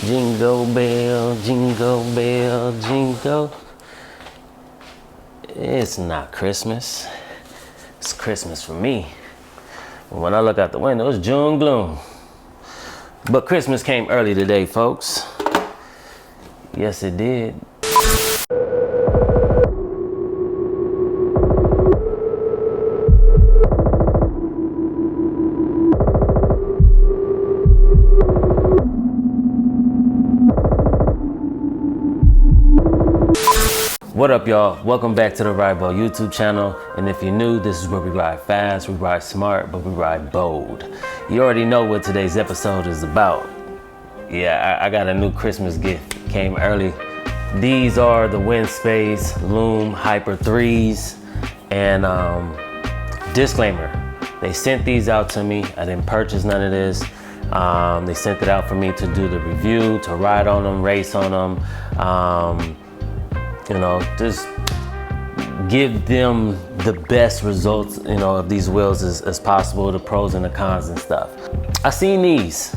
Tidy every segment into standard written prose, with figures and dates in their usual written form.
Jingle bell, jingle bell, jingle. It's not Christmas. It's Christmas for me. When I look out the window, it's June gloom. But Christmas came early today, folks. Yes, it did. What up, y'all? Welcome back to the Ridebold YouTube channel. And if you're new, this is where we ride fast, we ride smart, but we ride bold. You already know what today's episode is about. Yeah, I got a new Christmas gift. It came early. These are the Winspace Hyper3s. And disclaimer, they sent these out to me. I didn't purchase none of this. They sent it out for me to do the review, to ride on them, race on them. You know, just give them the best results, you know, of these wheels as possible, the pros and the cons and stuff. I seen these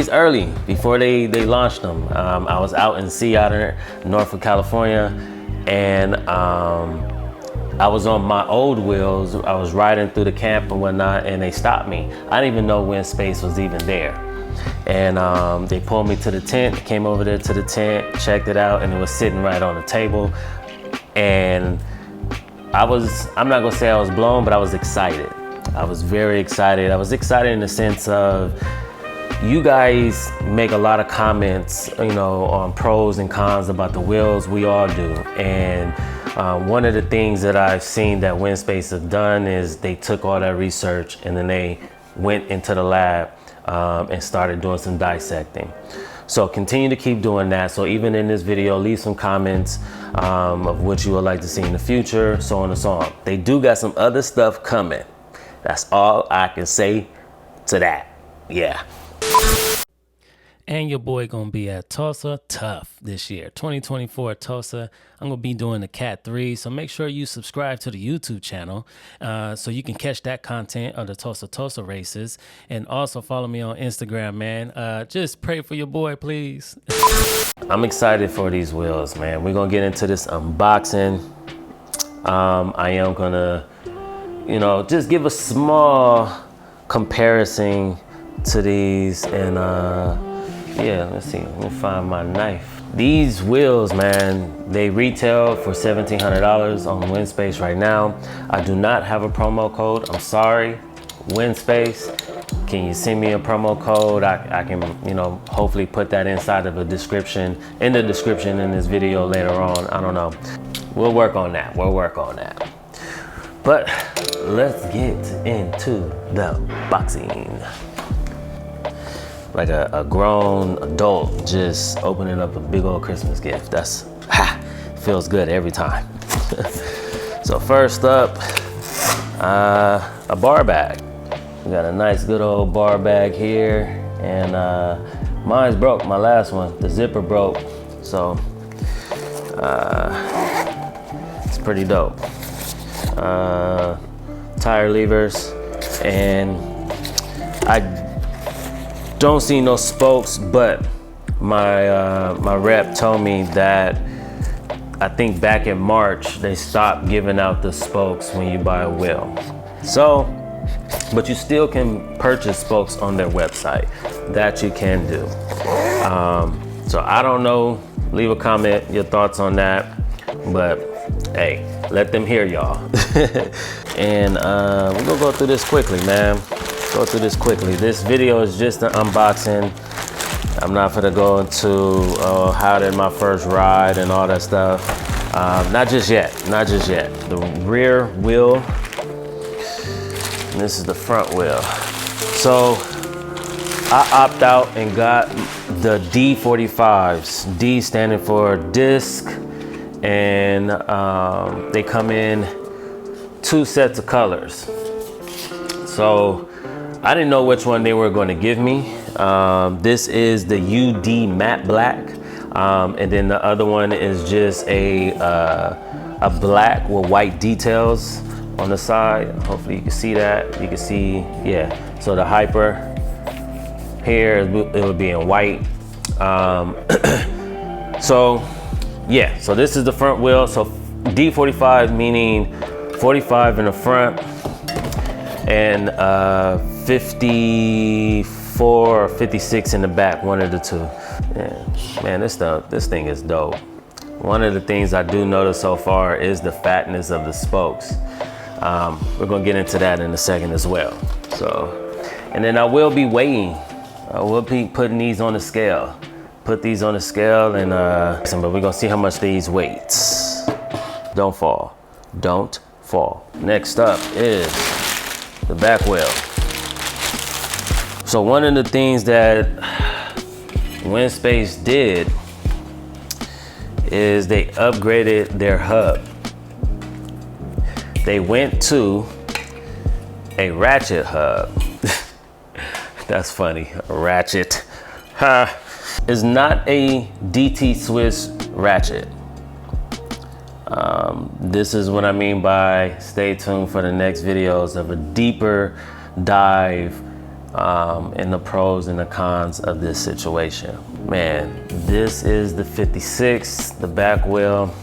early before they launched them. I was out in Seattle, Norfolk, California, and I was on my old wheels. I was riding through the camp and whatnot, and they stopped me. I didn't even know Winspace was even there. And they pulled me to the tent, came over there to the tent, checked it out, and it was sitting right on the table. And I'm not gonna say I was blown, but I was excited. I was very excited. I was excited in the sense of, you guys make a lot of comments, you know, on pros and cons about the wheels. We all do. And one of the things that I've seen that Winspace have done is they took all that research and then they went into the lab and started doing some dissecting. So continue to keep doing that. So even in this video, leave some comments of what you would like to see in the future, so on and so on. They do got some other stuff coming. That's all I can say to that. Yeah. And your boy gonna be at Tulsa Tough this year, 2024 Tulsa. I'm gonna be doing the Cat 3, so make sure you subscribe to the YouTube channel so you can catch that content of the Tulsa races. And also follow me on Instagram, man. Just pray for your boy, please. I'm excited for these wheels, man. We're gonna get into this unboxing. I am gonna, you know, just give a small comparison to these, and yeah, let's see, let me find my knife. These wheels, man, they retail for $1,700 on Winspace right now. I do not have a promo code. I'm sorry, Winspace. Can you send me a promo code? I can, you know, hopefully put that inside of the description, in this video later on. I don't know. We'll work on that. We'll work on that. But let's get into the boxing. Like a grown adult just opening up a big old Christmas gift. That's, feels good every time. So first up, a bar bag. We got a nice good old bar bag here, and mine's broke, my last one. The zipper broke, so it's pretty dope. Tire levers, and I don't see no spokes, but my rep told me that I think back in March they stopped giving out the spokes when you buy a wheel. So, but you still can purchase spokes on their website. That you can do. So I don't know. Leave a comment, your thoughts on that. But hey, let them hear y'all. And we're gonna go through this quickly, man. Go through this quickly. This video is just an unboxing. I'm not gonna go into how did my first ride and all that stuff. Not just yet, not just yet. The rear wheel, and this is the front wheel. So I opt out and got the D45s. D standing for disc, and they come in 2 sets of colors. So I didn't know which one they were going to give me. This is the UD matte black, and then the other one is just a black with white details on the side. Hopefully you can see that. You can see, yeah. So the Hyper here, it would be in white, So yeah, so this is the front wheel. So D45 meaning 45 in the front and 54 or 56 in the back, one of the two. Man, this thing is dope. One of the things I do notice so far is the fatness of the spokes. We're gonna get into that in a second as well. So, and then I will be weighing. I will be putting these on the scale. Put these on the scale and but we're gonna see how much these weights. Don't fall, don't fall. Next up is the back wheel. So one of the things that Winspace did is they upgraded their hub. They went to a ratchet hub. That's funny, a ratchet. It's not a DT Swiss ratchet. This is what I mean by stay tuned for the next videos of a deeper dive in the pros and the cons of this situation. Man, this is the 56, the back wheel,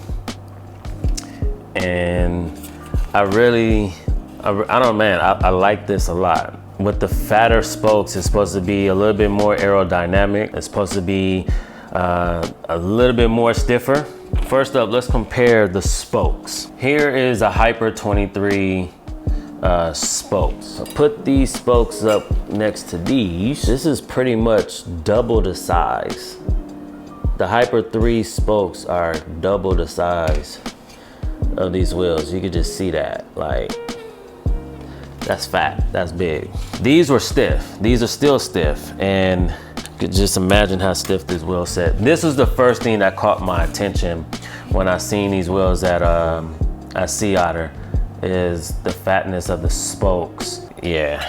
and I like this a lot. With the fatter spokes, it's supposed to be a little bit more aerodynamic. It's supposed to be a little bit more stiffer. First up, let's compare the spokes. Here is a Hyper3 spokes. So put these spokes up next to these. This is pretty much double the size. The Hyper3 spokes are double the size of these wheels. You could just see that, like, that's fat, that's big. These were stiff, these are still stiff, and you could just imagine how stiff this wheel set. This was the first thing that caught my attention when I seen these wheels at Sea Otter, is the fatness of the spokes. Yeah,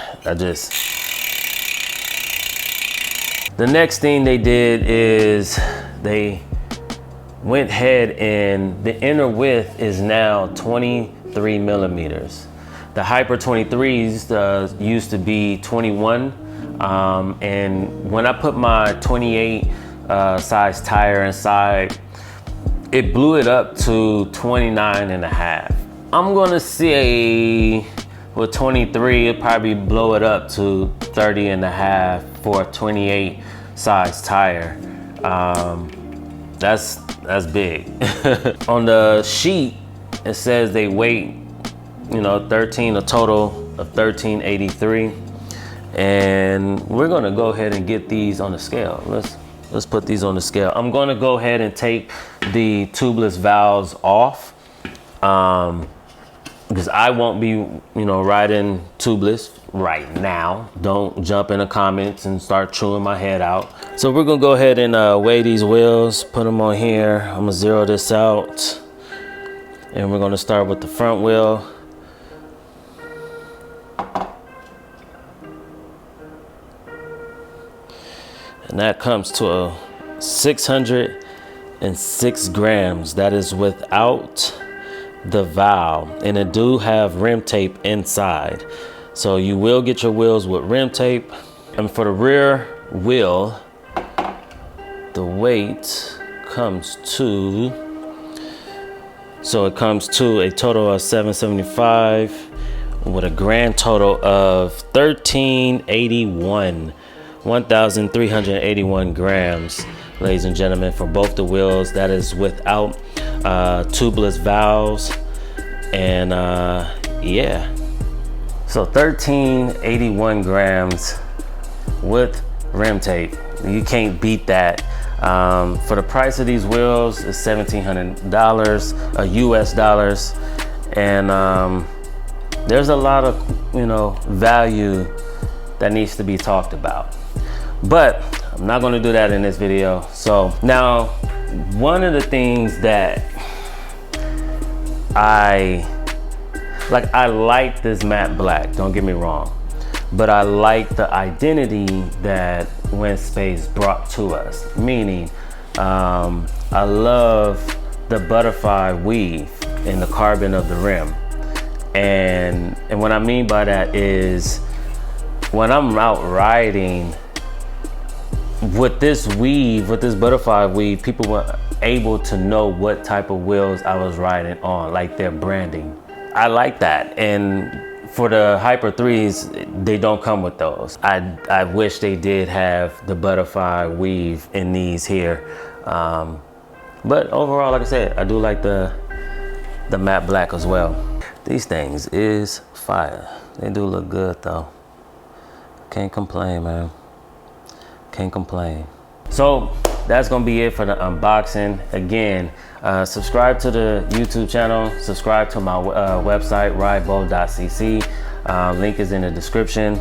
the next thing they did is they went ahead and the inner width is now 23 millimeters. The Hyper23s used to be 21, and when I put my 28 size tire inside, it blew it up to 29 and a half. I'm gonna say with 23, it'll probably blow it up to 30 and a half for a 28 size tire. That's big. On the sheet, it says they weigh, a total of 1383. And we're gonna go ahead and get these on the scale. Let's put these on the scale. I'm gonna go ahead and take the tubeless valves off, because I won't be, riding tubeless right now. Don't jump in the comments and start chewing my head out. So we're gonna go ahead and weigh these wheels, put them on here. I'm gonna zero this out, and we're gonna start with the front wheel. And that comes to 606 grams. That is without the valve, and it do have rim tape inside. So you will get your wheels with rim tape. And for the rear wheel, the weight comes to, it comes to a total of 775 with a grand total of 1,381 grams, ladies and gentlemen, for both the wheels. That is without tubeless valves. And yeah, so 1,381 grams with rim tape. You can't beat that. For the price of these wheels, it's $1,700 US dollars, and there's a lot of value that needs to be talked about, but I'm not going to do that in this video. So now, one of the things that I like this matte black, don't get me wrong, but I like the identity that Winspace brought to us, meaning I love the butterfly weave in the carbon of the rim. And what I mean by that is, when I'm out riding, with this weave, with this butterfly weave, people were able to know what type of wheels I was riding on, like their branding. I like that. And for the Hyper 3s, they don't come with those. I wish they did have the butterfly weave in these here. But overall, like I said, I do like the matte black as well. These things is fire. They do look good though. Can't complain, man. Can't complain. So that's gonna be it for the unboxing. Again, subscribe to the YouTube channel, subscribe to my website, ridebold.cc. Link is in the description,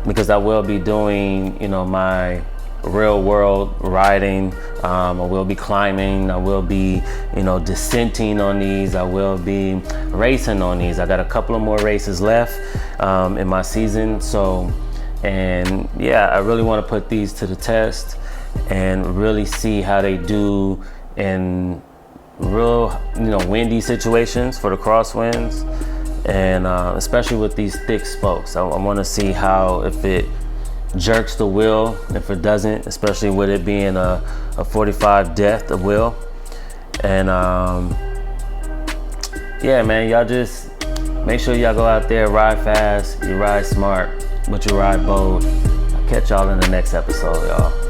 because I will be doing, you know, my real world riding. I will be climbing, I will be, you know, descenting on these, I will be racing on these. I got a couple of more races left in my season. So, and yeah, I really want to put these to the test and really see how they do in real, you know, windy situations for the crosswinds, and especially with these thick spokes. I want to see how, if it jerks the wheel, if it doesn't, especially with it being a 45 depth of wheel. And yeah, man, y'all just make sure y'all go out there, ride fast, you ride smart, but you ride bold. I'll catch y'all in the next episode, y'all.